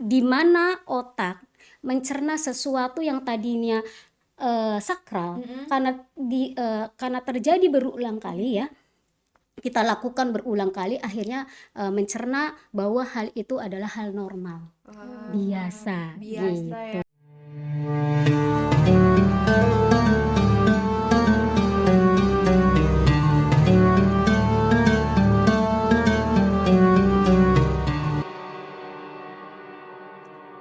di mana otak mencerna sesuatu yang tadinya sakral, karena terjadi berulang kali ya, kita lakukan berulang kali, akhirnya mencerna bahwa hal itu adalah hal normal, biasa gitu. ya.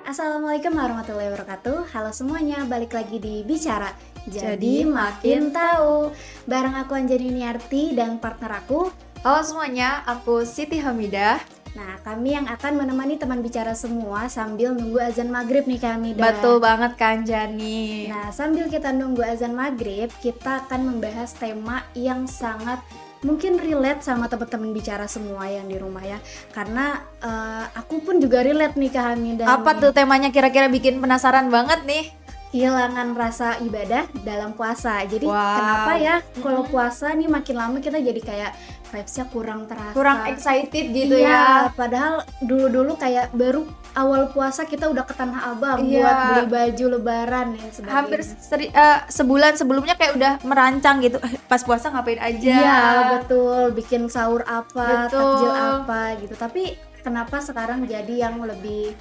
Assalamualaikum warahmatullahi wabarakatuh. Halo semuanya, balik lagi di Bicara Jadi Makin Tahu. Bareng aku Anjani Niarti dan partner aku. Halo semuanya, aku Siti Hamidah. Nah, kami yang akan menemani teman bicara semua sambil nunggu azan maghrib nih kami. Betul banget Kak Anjani. Nah, sambil kita nunggu azan maghrib, kita akan membahas tema yang sangat mungkin relate sama teman-teman bicara semua yang di rumah ya. Karena aku pun juga relate nih Kak Hamidah. Apa tuh temanya kira-kira, bikin penasaran banget nih? Kehilangan rasa ibadah dalam puasa. Jadi kenapa ya kalau puasa nih makin lama kita jadi kayak vibes-nya kurang terasa, kurang excited gitu ya. Padahal dulu-dulu kayak baru awal puasa kita udah ke Tanah Abang buat beli baju lebaran dan sebagainya. Hampir sebulan sebelumnya kayak udah merancang gitu, pas puasa ngapain aja. Iya betul, bikin sahur apa, takjil apa gitu. Tapi kenapa sekarang jadi yang lebih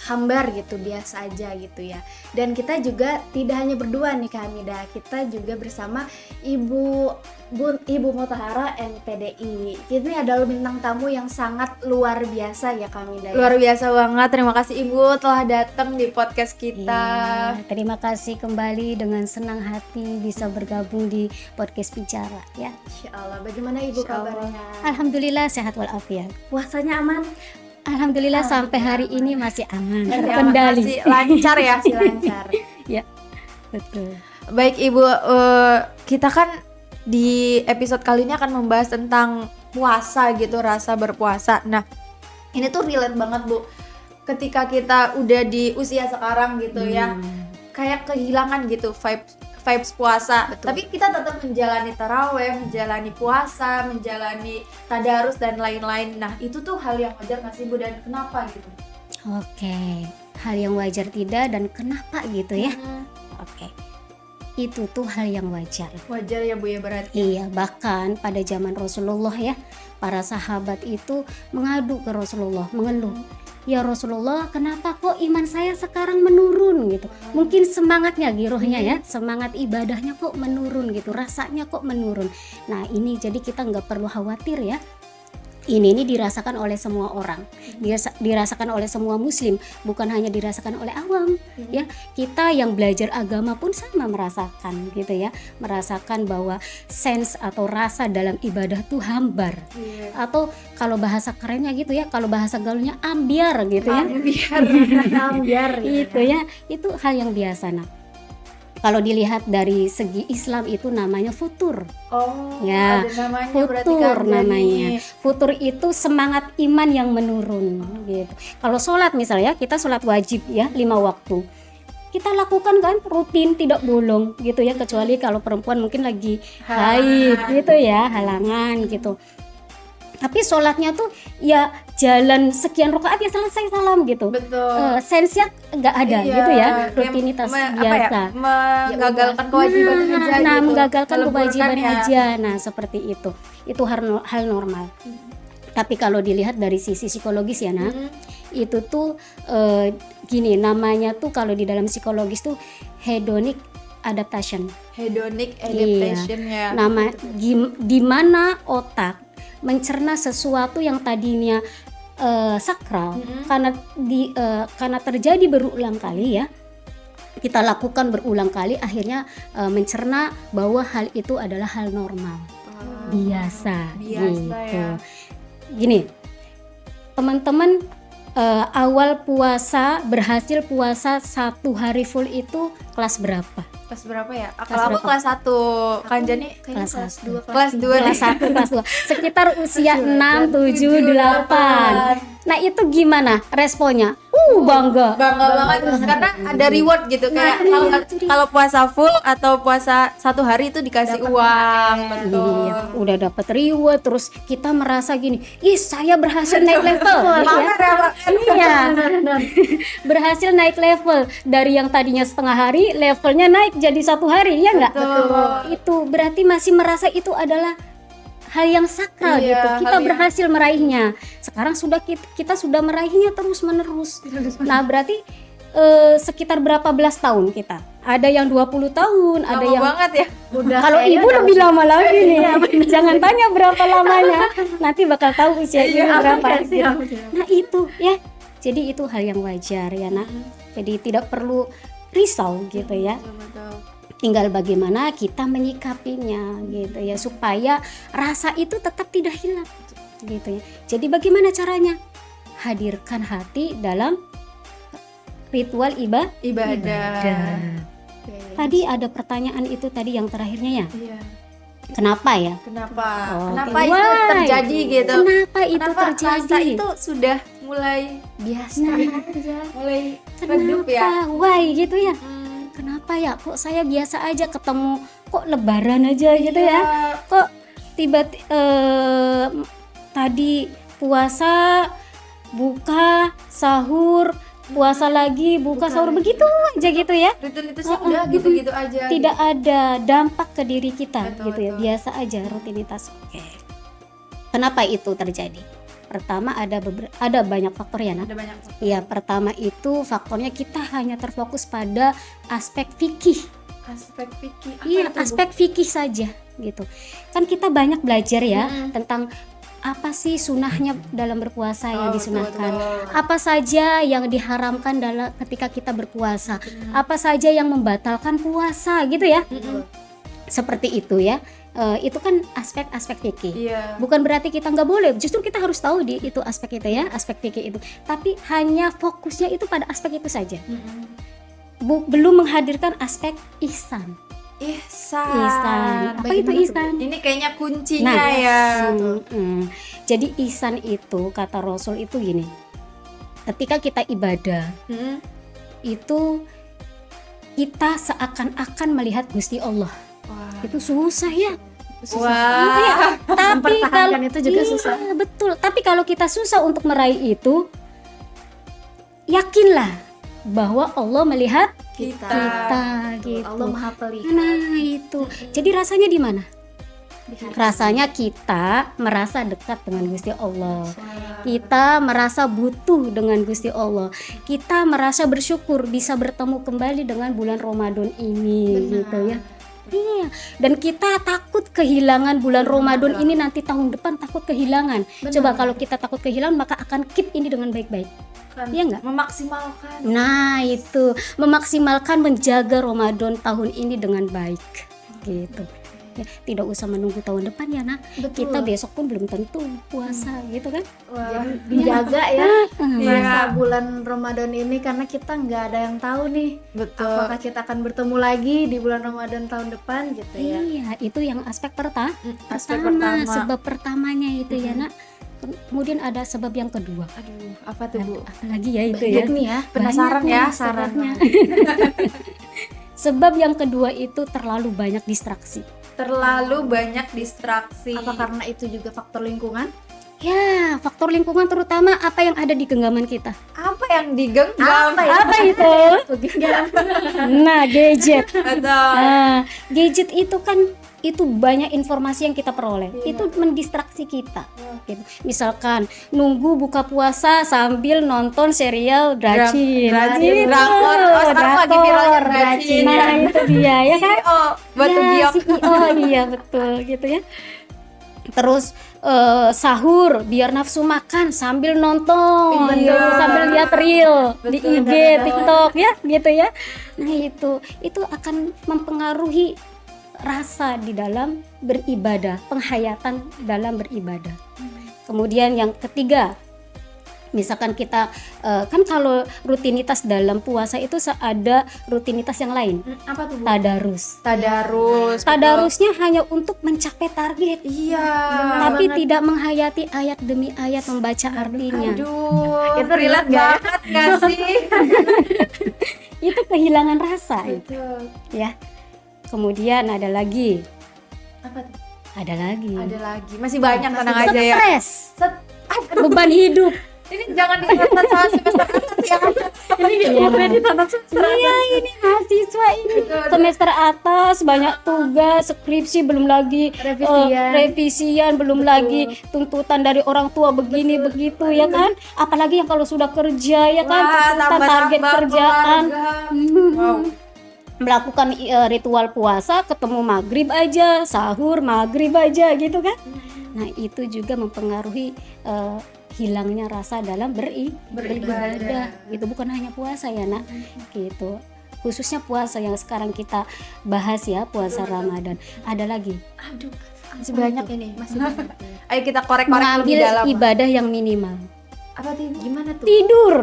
hambar gitu, biasa aja gitu ya. Dan kita juga tidak hanya berdua nih Kak Hamidah, kita juga bersama Ibu Mutahara MPDI. Ini adalah bintang tamu yang sangat luar biasa ya Kak Hamidah. Luar biasa banget, terima kasih Ibu telah datang di podcast kita. Terima kasih kembali, dengan senang hati bisa bergabung di podcast Bicara ya. Insya Allah. Bagaimana Ibu kabarnya? Alhamdulillah sehat walafiat. Puasanya aman? Alhamdulillah sampai hari ini masih aman, terkendali. Masih lancar ya? Masih lancar. Ya, betul. Baik Ibu, kita kan di episode kali ini akan membahas tentang puasa gitu, rasa berpuasa. Nah, ini tuh relate banget Bu, ketika kita udah di usia sekarang gitu ya, kayak kehilangan gitu vibes puasa. Betul. Tapi kita tetap menjalani taraweh, menjalani puasa, menjalani tadarus dan lain-lain. Nah, itu tuh hal yang wajar nggak sih Bu, dan kenapa gitu? Oke, hal yang wajar tidak dan kenapa gitu ya? Oke, itu tuh hal yang wajar. Wajar ya Bu ya berarti? Iya, bahkan pada zaman Rasulullah ya, para sahabat itu mengadu ke Rasulullah, mengeluh. Ya Rasulullah, kenapa kok iman saya sekarang menurun gitu? Mungkin semangatnya, girohnya ya, semangat ibadahnya kok menurun gitu, rasanya kok menurun. Nah ini jadi kita nggak perlu khawatir ya. Ini dirasakan oleh semua orang, dirasakan oleh semua muslim, bukan hanya dirasakan oleh awam ya. Kita yang belajar agama pun sama merasakan gitu ya, merasakan bahwa sense atau rasa dalam ibadah tuh hambar, atau kalau bahasa kerennya gitu ya, kalau bahasa gaulnya ambiar gitu ya. Ambiar itu ya, itu hal yang biasa. Nah, kalau dilihat dari segi Islam itu namanya futur. Ya, ada namanya, futur namanya. Futur itu semangat iman yang menurun gitu. Kalau sholat misalnya, kita sholat wajib ya 5 waktu. Kita lakukan kan rutin, tidak bolong gitu ya, kecuali kalau perempuan mungkin lagi haid gitu ya, halangan gitu. Tapi sholatnya tuh ya jalan sekian rakaat ya selesai salam gitu. Betul. Sense-nya nggak ada gitu ya, rutinitas biasa. Menggagalkan kewajiban aja gitu. Menggagalkan kewajiban aja. Nah seperti itu. Itu hal normal. Tapi kalau dilihat dari sisi psikologis ya itu tuh gini, namanya tuh kalau di dalam psikologis tuh hedonic adaptation. Hedonic adaptation ya. Nama di mana otak mencerna sesuatu yang tadinya sakral, karena terjadi berulang kali ya, kita lakukan berulang kali, akhirnya mencerna bahwa hal itu adalah hal normal, biasa gitu ya. Gini teman-teman, awal puasa, berhasil puasa 1 hari full itu kelas berapa? Kelas berapa ya? Kalau aku kelas 1, Kak Anjani kelas 2. Kelas 2. Sekitar usia 6, 7, 8. Nah itu gimana responnya? bangga. Bangga banget karena ada reward gitu kayak kalau puasa full atau puasa 1 hari itu dikasih uang. Betul. Iya, udah dapat reward, terus kita merasa gini, ih saya berhasil naik level, ya. Iya, berhasil naik level dari yang tadinya setengah hari, levelnya naik jadi 1 hari, ya nggak? Betul. Itu berarti masih merasa itu adalah hal yang sakral Iya, gitu. Kita hal yang- berhasil meraihnya. Sekarang kita sudah meraihnya terus menerus. Nah, berarti sekitar berapa belas tahun kita? Ada yang 20 tahun, ada Lama yang banget ya. Udah kalau kayaknya ibu udah lebih lama lagi nih. Jangan tanya berapa lamanya. Nanti bakal tahu usia ibu berapa. siap. Nah, itu ya. Jadi itu hal yang wajar ya, Nak. Jadi tidak perlu risau gitu ya. Betul. Tinggal bagaimana kita menyikapinya gitu ya, supaya rasa itu tetap tidak hilang gitu ya. Jadi bagaimana caranya? Hadirkan hati dalam ritual Ibadah. Oke. Tadi ada pertanyaan itu tadi yang terakhirnya ya. Iya. Kenapa ya? Kenapa? Oh, Kenapa oke. itu Why? terjadi gitu? Kenapa itu Kenapa terjadi? rasa itu sudah mulai Biasa aja. mulai redup ya? Kenapa? Why gitu ya? Hmm, Kenapa ya? Kok saya biasa aja ketemu, kok lebaran aja gitu iya. ya? Kok tadi puasa, buka, sahur, puasa lagi, buka, sahur, begitu aja gitu ya. Rutinitasnya udah gitu-gitu aja. Tidak ada dampak ke diri kita Betul, gitu ya. betul. Biasa aja rutinitas. Oke. Kenapa itu terjadi? Pertama ada banyak faktor ya, Nak. Ada banyak. Ya, pertama itu faktornya kita hanya terfokus pada aspek fikih. Aspek fikih. Apa Iya, itu, Bu? aspek fikih saja gitu. Kan kita banyak belajar ya tentang apa sih sunahnya dalam berpuasa yang Oh, disunahkan. betul. Apa saja yang diharamkan dalam ketika kita berpuasa. Apa saja yang membatalkan puasa gitu ya. Seperti itu ya. Itu kan aspek-aspek fikih. Iya. Bukan berarti kita nggak boleh, justru kita harus tahu di itu aspek itu ya, aspek fikih itu. Tapi hanya fokusnya itu pada aspek itu saja. Belum menghadirkan aspek ihsan. Ihsan. Apa itu ihsan? Ini kayaknya kuncinya Nah, ya. Jadi ihsan itu kata Rasul itu gini. Ketika kita ibadah, Hmm. itu kita seakan-akan melihat Gusti Allah. Wah. Itu susah ya. Wah. Tapi Mempertahankan itu juga susah. Betul. Tapi kalau kita susah untuk meraih itu, yakinlah bahwa Allah melihat Kita. gitu. Allah Maha Pelihara. Nah, itu. Jadi rasanya di mana? Di hati. Rasanya kita merasa dekat dengan Gusti Allah. Kita merasa butuh dengan Gusti Allah. Kita merasa bersyukur bisa bertemu kembali dengan bulan Ramadan ini gitu ya. Iya, dan kita takut kehilangan bulan Ramadan ini nanti tahun depan takut kehilangan. Coba kalau kita takut kehilangan maka akan keep ini dengan baik-baik. Kan Iya nggak? memaksimalkan. Nah, itu memaksimalkan menjaga Ramadan tahun ini dengan baik. Gitu. Ya, tidak usah menunggu tahun depan ya, Nah. Betul. Kita besok pun belum tentu puasa gitu kan. Wah, dijaga ya Iya. masa bulan Ramadan ini karena kita nggak ada yang tahu nih Betul. apakah kita akan bertemu lagi di bulan Ramadan tahun depan gitu ya. Iya, itu yang aspek Aspek pertama, pertama. sebab pertamanya itu ya, Nak. Kemudian ada sebab yang kedua. Aduh, apa tuh, Bu? Apalagi ya itu ya. Banyak nih ya. Penasaran Banyak ya? nih sebabnya. Sebab yang kedua itu terlalu banyak distraksi. Terlalu banyak distraksi. Apa karena itu juga faktor lingkungan? Ya, faktor lingkungan terutama apa yang ada di genggaman kita. Apa yang digenggam? Apa itu? Nah, gadget. Betul. Nah, gadget itu kan itu banyak informasi yang kita peroleh. Itu mendistraksi kita. Gitu. Misalkan nunggu buka puasa sambil nonton serial Dracin. Dracin, Gitu. drakor. Oh, sekarang lagi viralnya Drakor. Dracin. Nah, itu dia ya kan? Oh, batu Ya, biok. CEO, iya betul gitu ya. Terus sahur biar nafsu makan sambil nonton, Betul. sambil lihat reel di Betul, IG, betul. TikTok ya, gitu ya. Nah itu akan mempengaruhi rasa di dalam beribadah, penghayatan dalam beribadah. Kemudian yang ketiga, Misalkan kita kan kalau rutinitas dalam puasa itu ada rutinitas yang lain. Apa tuh, Bu? Tadarus. Tadarus. Tadarusnya hanya untuk mencapai target. Iya. Tapi banget. tidak menghayati ayat demi ayat membaca artinya. Aduh, Itu relate relate nggak ya? banget gak sih? Itu kehilangan rasa itu, Betul. ya. Kemudian ada lagi. Apa tuh? Ada lagi. Ada lagi. Masih banyak, tenang aja ya. Stres. Set- Beban hidup. Ini jangan dicatat soal semester atas ya. Ini Iya. dicatat semester atas. Iya, ini mahasiswa ini Betul. semester atas banyak tugas, skripsi, belum lagi revisian, belum lagi tuntutan dari orang tua begini begitu ya kan. Apalagi yang kalau sudah kerja ya kan, Wah, tuntutan target tambah-tambah kerjaan. keluarga. Wow. Melakukan ritual puasa, ketemu maghrib aja, sahur maghrib aja gitu kan. Nah itu juga mempengaruhi hilangnya rasa dalam beribadah gitu, bukan hanya puasa ya nak, gitu. Khususnya puasa yang sekarang kita bahas ya, puasa Ramadan. Ada lagi Aduh, masih banyak ini. Masih banyak. Ayo kita korek-korek lebih mengambil dalam. ibadah yang minimal, Apa tuh? Gimana tuh? tidur.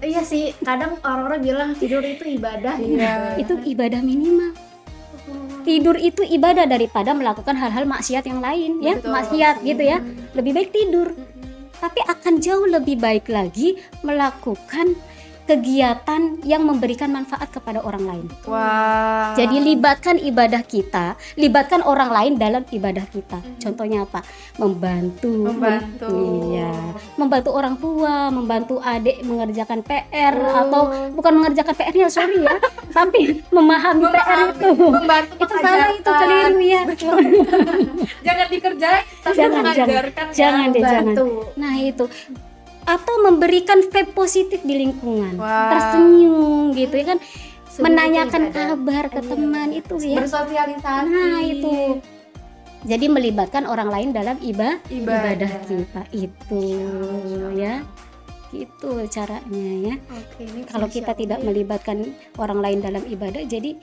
Iya sih, kadang orang-orang bilang tidur itu ibadah. Iya. Itu ibadah minimal. Tidur itu ibadah daripada melakukan hal-hal maksiat yang lain ya, Betul. maksiat gitu ya. Lebih baik tidur. Tapi akan jauh lebih baik lagi melakukan kegiatan yang memberikan manfaat kepada orang lain. Wah. Jadi libatkan ibadah kita, libatkan orang lain dalam ibadah kita. Contohnya apa? Membantu. Iya, membantu orang tua, membantu adik mengerjakan PR atau bukan mengerjakan PR-nya, sorry ya, tapi memahami PR itu. Membantu Itu salah, itu keliru ya. Jangan dikerjain, tapi Jangan, mengajarkan jangan deh, jangan. Bantu. Nah itu, atau memberikan vibe positif di lingkungan, Wah. tersenyum gitu ya kan, Sebenarnya menanyakan ibadah. kabar ke teman itu ya. Bersosialisasi. Nah itu, jadi melibatkan orang lain dalam ibadah kita itu ya, gitu caranya ya. Oke, ini Kalau kita Masya tidak Allah. melibatkan orang lain dalam ibadah, jadi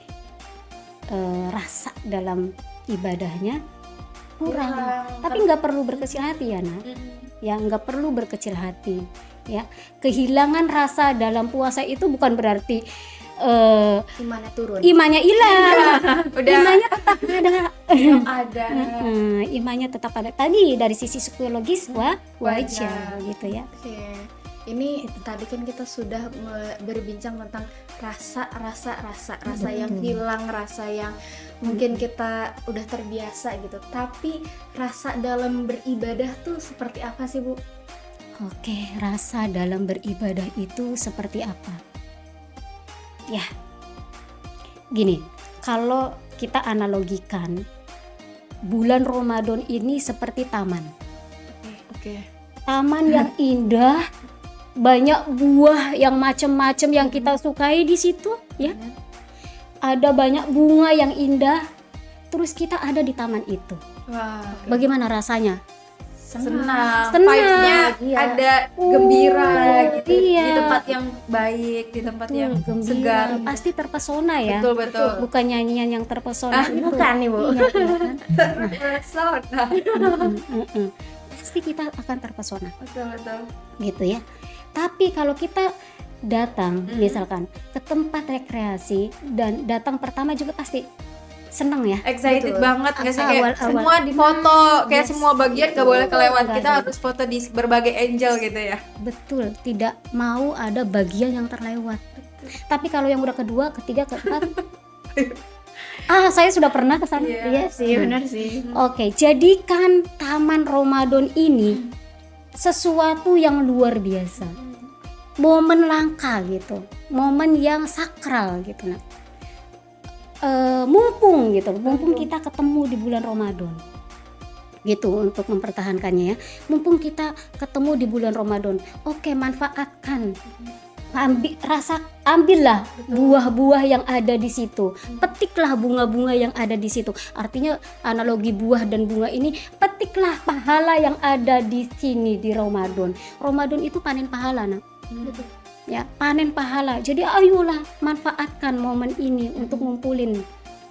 rasa dalam ibadahnya kurang. Tapi nggak perlu berkecil hati ya nak. Ya nggak perlu berkecil hati ya. Kehilangan rasa dalam puasa itu bukan berarti Imannya turun. imannya hilang. Udah Imannya tetap ada. ada. Imannya tetap ada. Tadi dari sisi psikologis wajar gitu ya. Oke. Ini tadi kan kita sudah berbincang tentang rasa yang hilang, rasa yang mungkin kita udah terbiasa gitu. Tapi rasa dalam beribadah tuh seperti apa sih, Bu? Oke, rasa dalam beribadah itu seperti apa? Ya, gini, kalau kita analogikan bulan Ramadan ini seperti taman. Oke. Taman yang indah, banyak buah yang macam-macam yang kita sukai di situ, ya. Ada banyak bunga yang indah, terus kita ada di taman itu. Wah. Bagaimana rasanya? Senang. Senang. Vibes-nya Iya. ada gembira gitu. iya. Di tempat yang baik, di tempat yang Gembira, segar. pasti terpesona ya. Betul betul. Bukan nyanyian yang terpesona itu. Bukan nih, Bu. Iya, iya kan? Terpesona. Pasti kita akan terpesona Betul betul. gitu ya. Tapi kalau kita datang misalkan ke tempat rekreasi dan datang pertama juga pasti seneng ya. Excited Betul. banget nggak sih, kayak Awal-awal. semua difoto, kayak semua bagian gak boleh kelewat. Nggak Kita ada. harus foto di berbagai angel gitu ya. Betul, tidak mau ada bagian yang terlewat. Tapi kalau yang udah kedua, ketiga, keempat, saya sudah pernah ke sana. Iya. Iya sih, benar sih. Oke, jadikan Taman Ramadan ini sesuatu yang luar biasa. Momen langka gitu. Momen yang sakral gitu. Nah, mumpung kita ketemu di bulan Ramadan. Gitu untuk mempertahankannya ya. Mumpung kita ketemu di bulan Ramadan. Oke, manfaatkan. Ambillah buah-buah yang ada di situ, petiklah bunga-bunga yang ada di situ. Artinya analogi buah dan bunga ini, petiklah pahala yang ada di sini di Ramadan. Ramadan itu panen pahala, nak. Ya, panen pahala. Jadi ayolah manfaatkan momen ini untuk ngumpulin,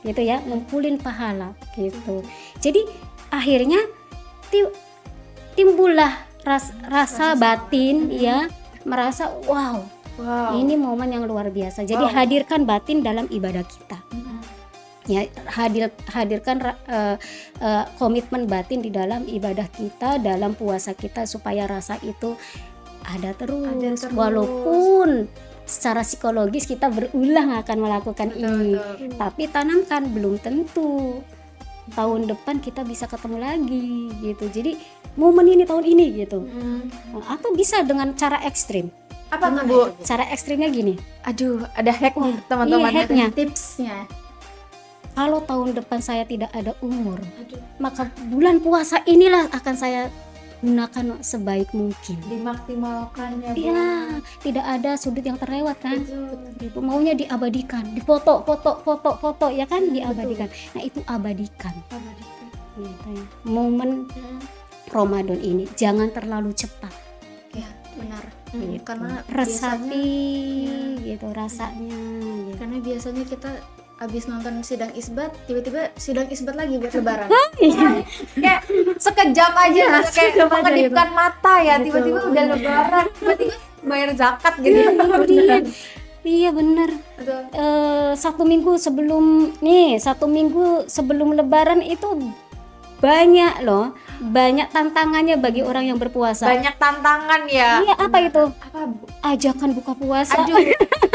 gitu ya, ngumpulin pahala, gitu. Jadi akhirnya timbullah rasa batin ya, merasa wow, ini momen yang luar biasa. Jadi hadirkan batin dalam ibadah kita. Ya, hadirkan komitmen batin di dalam ibadah kita, dalam puasa kita, supaya rasa itu ada terus. Walaupun secara psikologis kita berulang akan melakukan ini, tapi tanamkan, belum tentu tahun depan kita bisa ketemu lagi gitu. Jadi momen ini tahun ini gitu. Atau bisa dengan cara ekstrim. Apa tuh Bu? Cara ekstrimnya gini. Aduh, ada hack nih teman-teman. Iya, hacknya. Tipsnya. Kalau tahun depan saya tidak ada umur, maka bulan puasa inilah akan saya gunakan sebaik mungkin. Dimaksimalkannya. Iya, tidak ada sudut yang terlewat kan. Gitu. Maunya diabadikan, difoto, foto ya kan, diabadikan. Nah, itu abadikan. Gitu ya. Momen Ramadan ini jangan terlalu cepat. Ya, benar. Gitu. Karena resapi gitu rasanya gitu. Karena biasanya kita abis nonton sidang isbat, tiba-tiba sidang isbat lagi buat lebaran. Kayak sekejap aja kayak mengedipkan mata ya, tiba-tiba udah lebaran, tiba-tiba bayar zakat gitu. Iya bener. Satu minggu sebelum lebaran itu banyak loh, banyak tantangannya bagi orang yang berpuasa. Banyak tantangan ya. Iya, apa itu? Apa Bu? Ajakan buka puasa. Aduh,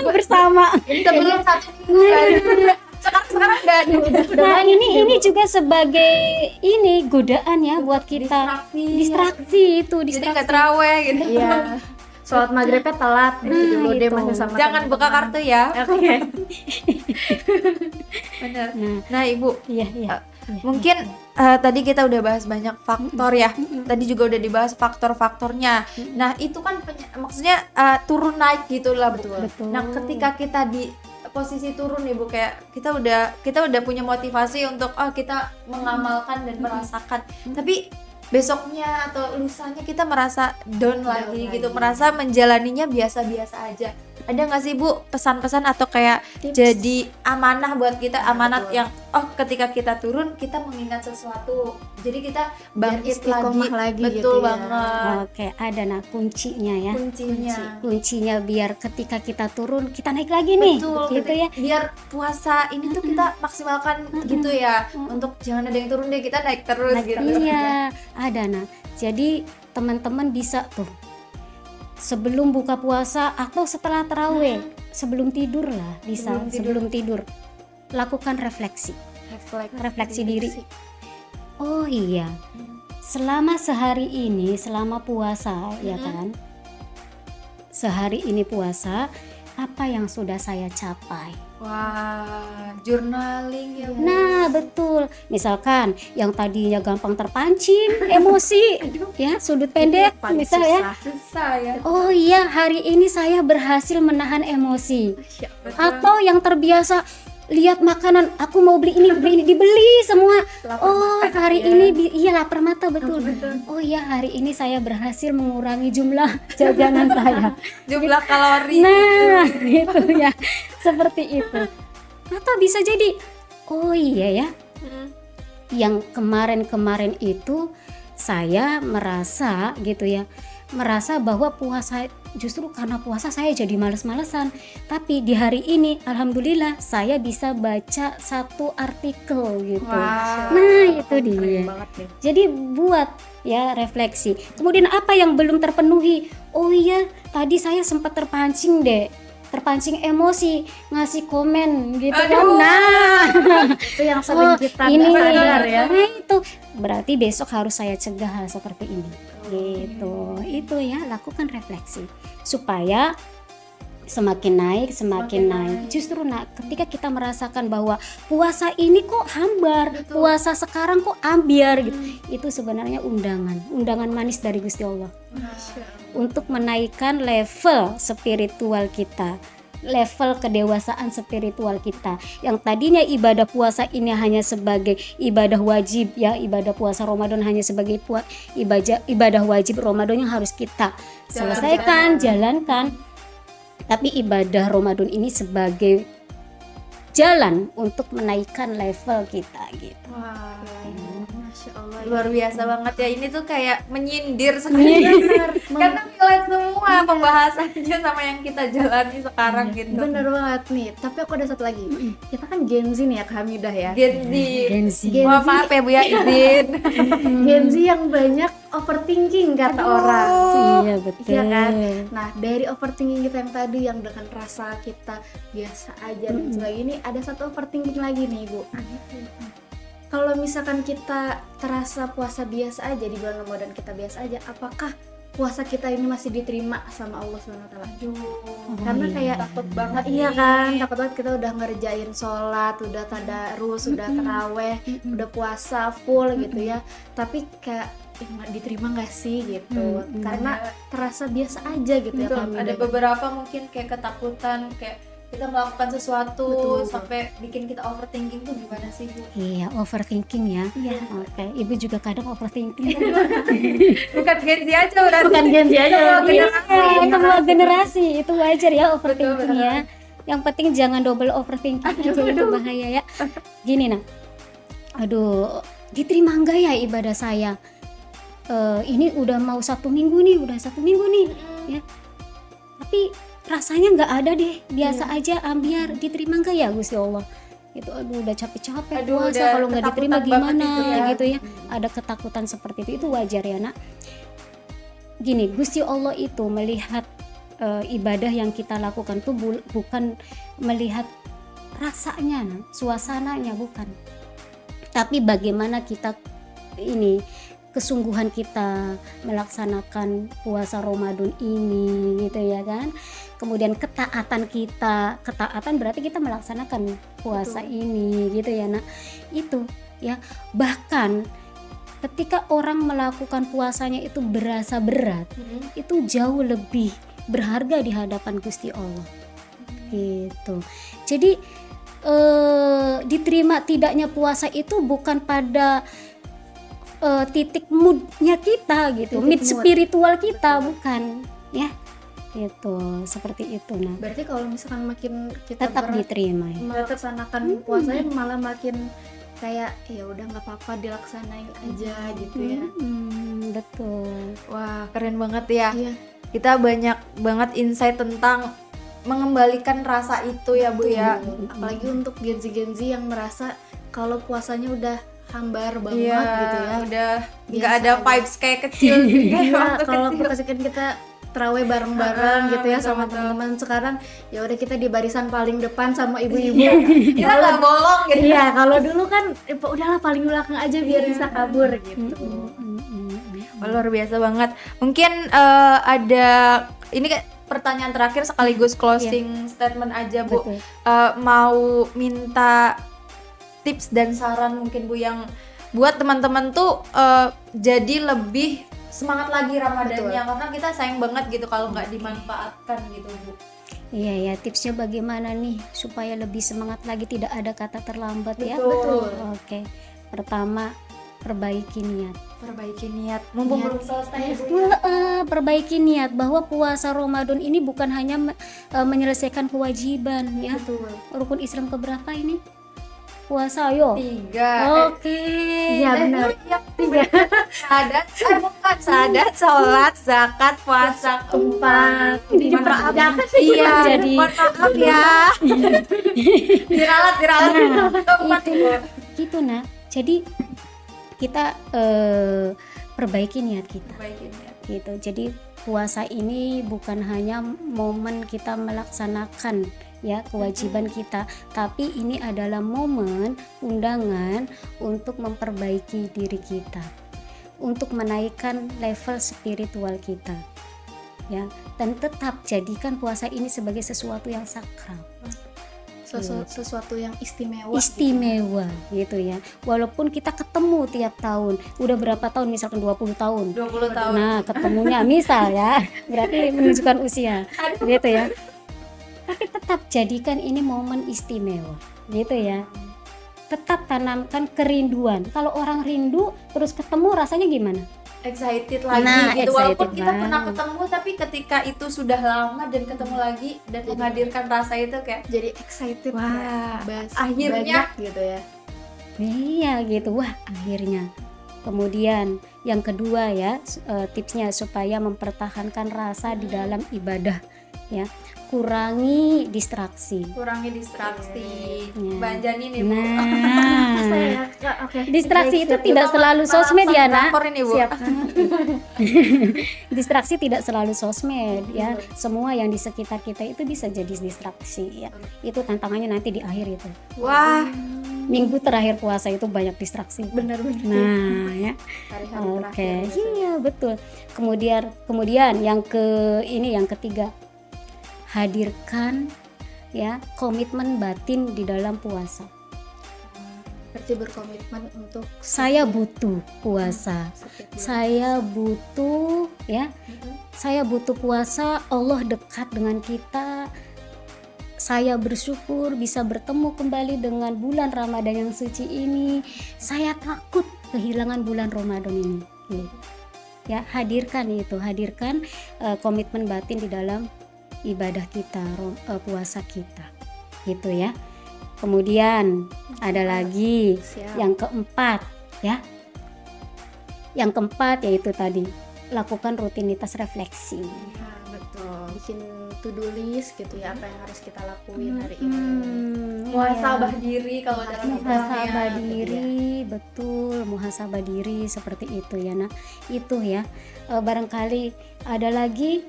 bersama. sebelum 1 minggu. Sekarang udah Nah, ini juga sebagai godaan ya buat kita. Distraksi. Jadi nggak terawih gitu. Iya. Sholat maghribnya telat dulu deh itu. masih sama Jangan buka kartu ya. Oke. Benar. Nah Ibu, Iya. mungkin tadi kita udah bahas banyak faktor ya. Tadi juga udah dibahas faktor-faktornya. Nah itu kan maksudnya turun naik gitulah Bu. Betul. Nah ketika kita di posisi turun nih Bu, kayak kita udah punya motivasi untuk kita mengamalkan dan merasakan. Tapi besoknya atau lusanya kita merasa down lagi gitu, merasa menjalaninya biasa-biasa aja. Ada nggak sih Bu pesan-pesan atau kayak Tips. jadi amanah buat kita, amanat yang ketika kita turun kita mengingat sesuatu, jadi kita bangkit istiqomah lagi betul gitu ya. banget. Oke, ada kuncinya ya. Kuncinya Biar ketika kita turun kita naik lagi nih. betul Gitu ya. biar puasa ini tuh kita maksimalkan gitu ya, untuk jangan ada yang turun deh, kita naik terus gitu. Iya, ada Jadi teman-teman bisa tuh sebelum buka puasa atau setelah tarawih, sebelum tidur lah bisa. Sebelum tidur lakukan refleksi diri. Oh iya, selama sehari ini, selama puasa ya kan, sehari ini puasa, apa yang sudah saya capai? Wah, journaling ya Bu. Nah betul, misalkan yang tadinya gampang terpancing emosi ya, sudut pendek misal ya. Susah ya. Oh iya, hari ini saya berhasil menahan emosi. Atau yang terbiasa lihat makanan, aku mau beli ini dibeli semua. Hari ini lapar mata betul. Oh iya, hari ini saya berhasil mengurangi jumlah jajanan saya. Jumlah kalori. Nah, itu ya. Seperti itu. Atau bisa jadi oh iya ya. Yang kemarin itu saya merasa gitu ya. Merasa bahwa puasa, justru karena puasa saya jadi males-malesan. Tapi di hari ini alhamdulillah saya bisa baca 1 artikel gitu. Wow. Nah, itu dia. Jadi buat ya refleksi. Kemudian apa yang belum terpenuhi? Oh iya, tadi saya sempat terpancing emosi, ngasih komen gitu kan. Nah, Itu yang sering kita ini nggak sadar ya. Nah, itu berarti besok harus saya cegah hal seperti ini. Gitu. Itu ya, lakukan refleksi supaya semakin naik. Justru ketika kita merasakan bahwa puasa ini kok hambar, puasa sekarang kok ambiar gitu. Itu sebenarnya undangan manis dari Gusti Allah. Untuk menaikkan level spiritual kita, level kedewasaan spiritual kita. Yang tadinya ibadah puasa ini hanya sebagai ibadah wajib ya, ibadah puasa Ramadan hanya sebagai ibadah wajib Ramadan yang harus kita selesaikan, jalankan. Tapi ibadah Ramadan ini sebagai jalan untuk menaikkan level kita gitu. Wah, Masya Allah, Luar biasa banget ya, ini tuh kayak menyindir sekali karena relate semua pembahasannya sama yang kita jalani sekarang gitu. Bener banget nih. Tapi aku ada satu lagi. Kita kan Gen Z nih ya Kak Hamidah ya. Gen Z. Gen Z. Maaf ya Bu ya, izin. Gen Z yang banyak overthinking kata orang. Iya betul. Iya kan? Nah, dari overthinking kita yang tadi yang dengan rasa kita biasa aja dan sebagainya, ini ada satu overthinking lagi nih, Bu. Kalau misalkan kita terasa puasa biasa aja di bulan Ramadan, kita biasa aja, apakah puasa kita ini masih diterima sama Allah SWT? Karena kayak Takut banget iya nih. kan, takut banget kita udah ngerjain sholat, udah tadarus, udah taraweh, udah puasa full gitu ya, tapi kayak diterima nggak sih gitu, karena terasa biasa aja gitu ya Betul, kami. ada beberapa mungkin kayak ketakutan, kayak kita melakukan sesuatu Betul. sampai bikin kita overthinking tuh gimana sih Bu? Iya, overthinking ya. Iya. Oke, Ibu juga kadang overthinking. Bukan Gen Z aja berarti. Bukan Gen Z aja, Iya, Semua generasi itu wajar ya overthinking Betul, ya. Yang penting jangan double overthinking aja, itu bahaya ya. Gini nah, aduh, diterima enggak ya ibadah saya? Ini udah mau 1 minggu nih, ya. Tapi rasanya nggak ada deh, biasa aja, ambiar, diterima enggak ya Gusti Allah? Itu aduh udah capek-capek Aduh, puasa, udah kalau nggak diterima ketakutan banget gimana itu ya. gitu ya. Ada ketakutan seperti itu wajar ya nak. Gini, Gusti Allah itu melihat ibadah yang kita lakukan tuh bukan melihat rasanya, nak, suasananya bukan. Tapi bagaimana kita ini kesungguhan kita melaksanakan puasa Ramadan ini gitu ya kan. Kemudian ketaatan kita, ketaatan berarti kita melaksanakan puasa ini gitu ya nak. Itu ya, bahkan ketika orang melakukan puasanya itu berasa berat, itu jauh lebih berharga di hadapan Gusti Allah gitu. Jadi diterima tidaknya puasa itu bukan pada titik moodnya kita gitu, Titik mood mood. spiritual kita bukan ya, gitu seperti itu. Nah Berarti kalau misalkan makin kita tetap berat diterima ya. melaksanakan puasanya malah makin kayak ya udah nggak apa-apa dilaksanain aja gitu ya. Betul. Wah, keren banget ya. Iya. Kita banyak banget insight tentang mengembalikan rasa itu ya Bu ya. Apalagi untuk Gen Z yang merasa kalau puasanya udah hambar banget Iya, gitu ya. udah nggak Biasa ada aja. vibes kayak kecil kayak Iya, waktu kalau kecil. kesian kita terawih bareng-bareng gitu ya betul, sama betul. teman-teman. Sekarang ya udah kita di barisan paling depan sama ibu-ibu. Kita nggak bolong gitu. Iya, kalau dulu kan udahlah paling belakang aja biar bisa kabur gitu. Wah, luar biasa banget. Mungkin ada ini kayak pertanyaan terakhir sekaligus closing statement aja Bu. Betul. Mau minta tips dan saran mungkin Bu yang buat teman-teman tuh jadi lebih semangat lagi Ramadannya, karena kita sayang banget gitu kalau nggak dimanfaatkan gitu Bu. Iya ya, tipsnya bagaimana nih supaya lebih semangat lagi, tidak ada kata terlambat ya. Betul. Oke. Pertama, perbaiki niat. Perbaiki niat. Mumpung belum selesai Bu. Perbaiki niat bahwa puasa Ramadan ini bukan hanya menyelesaikan kewajiban ya. Betul. Rukun Islam keberapa ini? Puasa ayo. 3. Oke. Iya benar. Sadat, bukan sadat, sholat, zakat, puasa, 4. Ini Mohon maaf. diperpanjang. Iya, Jadi- mohon maaf ya. Diralat. Keempat Itu gitu nah. Jadi kita perbaiki niat kita. Perbaiki niat. Gitu. Jadi puasa ini bukan hanya momen kita melaksanakan ya kewajiban kita, tapi ini adalah momen undangan untuk memperbaiki diri kita, untuk menaikkan level spiritual kita ya, dan tetap jadikan puasa ini sebagai sesuatu yang sakral, Sesuatu yang istimewa. istimewa gitu ya. Walaupun kita ketemu tiap tahun, udah berapa tahun, misalkan 20 tahun 20 tahun. nah ketemunya misal ya, berarti menunjukkan usia gitu ya, tapi tetap jadikan ini momen istimewa gitu ya. Tetap tanamkan kerinduan. Kalau orang rindu terus ketemu rasanya gimana? Excited lagi Nah, gitu. Walaupun excited kita pernah banget. ketemu, tapi ketika itu sudah lama dan ketemu lagi dan menghadirkan rasa itu kayak Jadi excited. wah, Bahas akhirnya. banyak gitu ya. Iya gitu, wah akhirnya Kemudian yang kedua ya, tipsnya supaya mempertahankan rasa di dalam ibadah ya, kurangi distraksi. Mbak Jani nih Bu. Nah, Oke. distraksi itu Baik, tidak selalu sosmed ya nak. Drakor ini Bu. siap. Distraksi tidak selalu sosmed ya. Semua yang di sekitar kita itu bisa jadi distraksi ya. Itu tantangannya nanti di akhir itu. Wah, Minggu terakhir puasa itu banyak distraksi. Benar-benar. Nah, ya. Hari-hari Oke. terakhir gitu. Iya, betul. Kemudian yang ketiga, hadirkan ya komitmen batin di dalam puasa. Berarti berkomitmen untuk Saya butuh puasa. setiap bulan. Saya butuh ya. Saya butuh puasa, Allah dekat dengan kita. Saya bersyukur bisa bertemu kembali dengan bulan Ramadan yang suci ini. Saya takut kehilangan bulan Ramadan ini. Gitu. Ya, hadirkan komitmen batin di dalam ibadah kita, puasa kita. Gitu ya. Kemudian ada lagi Siap. yang keempat ya. Yang keempat yaitu tadi lakukan rutinitas refleksi. Nah, betul. Bikin to-do list gitu ya, apa yang harus kita lakuin hari ini. muhasabah diri kalau dalam Muhasabah Islamnya. diri, betul, muhasabah diri seperti itu ya. Nah, itu ya. Barangkali ada lagi,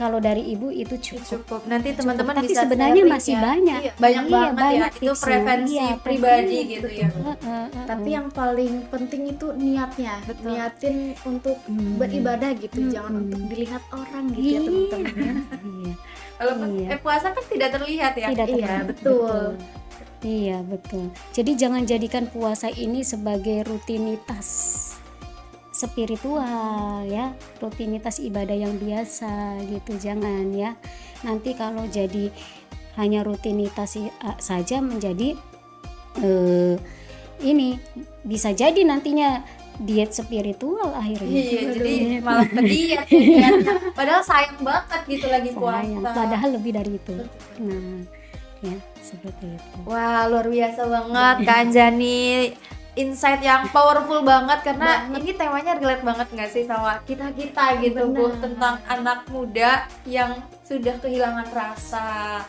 kalau dari ibu itu cukup. Cukup. Nanti teman-teman Tapi bisa sebenarnya sharing masih ya. banyak. Iya, banyak Iya, banget banyak ya. Itu tipsnya. prevensi Iya, pribadi betul. gitu ya. Tapi yang paling penting itu niatnya. Betul. Niatin untuk beribadah gitu, jangan untuk dilihat orang gitu ya, teman-teman. Iya. Walaupun Iya. puasa kan tidak terlihat ya. Tidak Iya, terlihat. betul. Iya, betul. Jadi jangan jadikan puasa ini sebagai rutinitas spiritual ya, rutinitas ibadah yang biasa gitu, jangan ya. Nanti kalau jadi hanya rutinitas saja menjadi ini bisa jadi nantinya diet spiritual akhirnya. Iya, jadi malah ke diet ya dietnya. Padahal sayang banget gitu lagi puasa. Sayang, padahal lebih dari itu. Nah, ya seperti itu. Wah, luar biasa banget Kak Anjani. Insight yang powerful banget karena ini temanya relate banget nggak sih sama kita-kita gitu Bu, tentang anak muda yang sudah kehilangan rasa.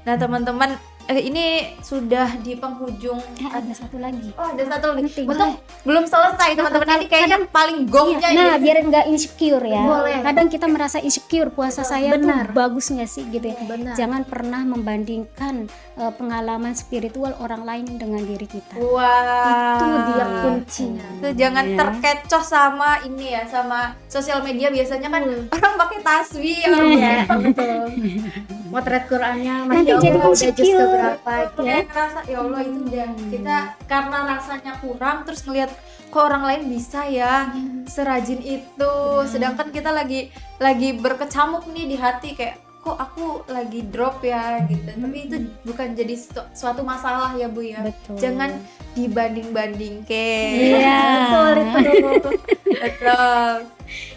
Nah, teman-teman, ini sudah di penghujung. Ada satu lagi. Oh, ada satu lagi. Penting. Betul, belum selesai teman-teman. Ini kayaknya paling gongnya Nah, ini. biar nggak insecure ya. Boleh. Kadang kita merasa insecure puasa saya Benar. tuh bagus nggak sih gitu ya. Benar. Jangan pernah membandingkan pengalaman spiritual orang lain dengan diri kita. Wah, Itu dia kuncinya. Tuh jangan Ya. terkecoh sama ini ya, sama sosial media. Biasanya kan orang pakai tasbih, orang Iya. pakai Betul. Motret Qurannya Nanti Masya jadi Allah udah juz insecure. keberapa gitu ya. kayak ngerasa ya Allah itu udah kita karena rasanya kurang terus ngelihat kok orang lain bisa ya serajin itu, sedangkan kita lagi berkecamuk nih di hati kayak kok aku lagi drop ya gitu. Tapi itu bukan jadi suatu masalah ya Bu ya. Betul. Jangan dibanding-banding Iya. Betul.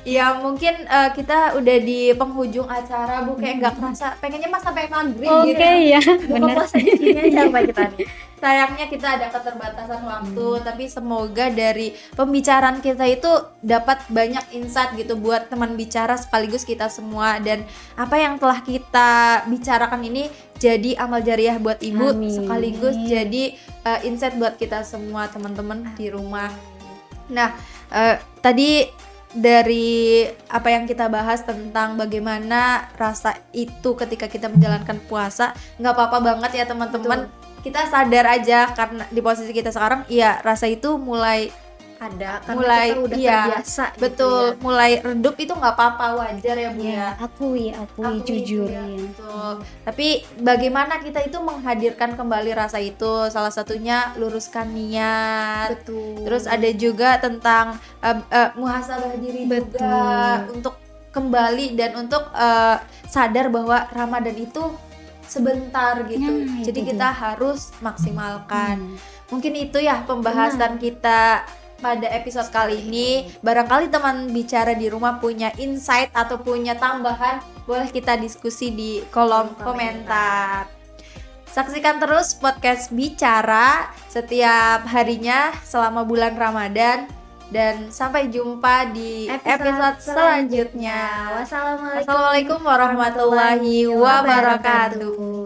Ya mungkin kita udah di penghujung acara Bu, kayak nggak kerasa pengennya mas sampai maghrib Oke gitu. ya, Buka benar. puasa di sini aja apa kita nih. Sayangnya kita ada keterbatasan waktu, tapi semoga dari pembicaraan kita itu dapat banyak insight gitu buat teman bicara sekaligus kita semua, dan apa yang telah kita bicarakan ini jadi amal jariah buat Ibu. Amin. Sekaligus jadi insight buat kita semua teman-teman di rumah. Nah, tadi dari apa yang kita bahas tentang bagaimana rasa itu ketika kita menjalankan puasa, nggak apa-apa banget ya teman-teman. Kita sadar aja karena di posisi kita sekarang, ya rasa itu mulai Ada karena mulai kita udah iya, terbiasa gitu betul, ya. mulai redup itu nggak apa-apa, wajar ya Bu Ya, ya. akui Akui jujur ya, ya. betul. Tapi bagaimana kita itu menghadirkan kembali rasa itu? Salah satunya luruskan niat. Betul. Terus ada juga tentang muhasabah diri juga untuk kembali dan untuk sadar bahwa Ramadan itu sebentar gitu. Nah, Jadi itu kita harus maksimalkan. Mungkin itu ya pembahasan kita pada episode kali ini. Barangkali teman bicara di rumah punya insight atau punya tambahan, boleh kita diskusi di kolom komentar. Saksikan terus podcast Bicara setiap harinya selama bulan Ramadan. dan sampai jumpa di episode selanjutnya. Wassalamualaikum Assalamualaikum warahmatullahi wabarakatuh.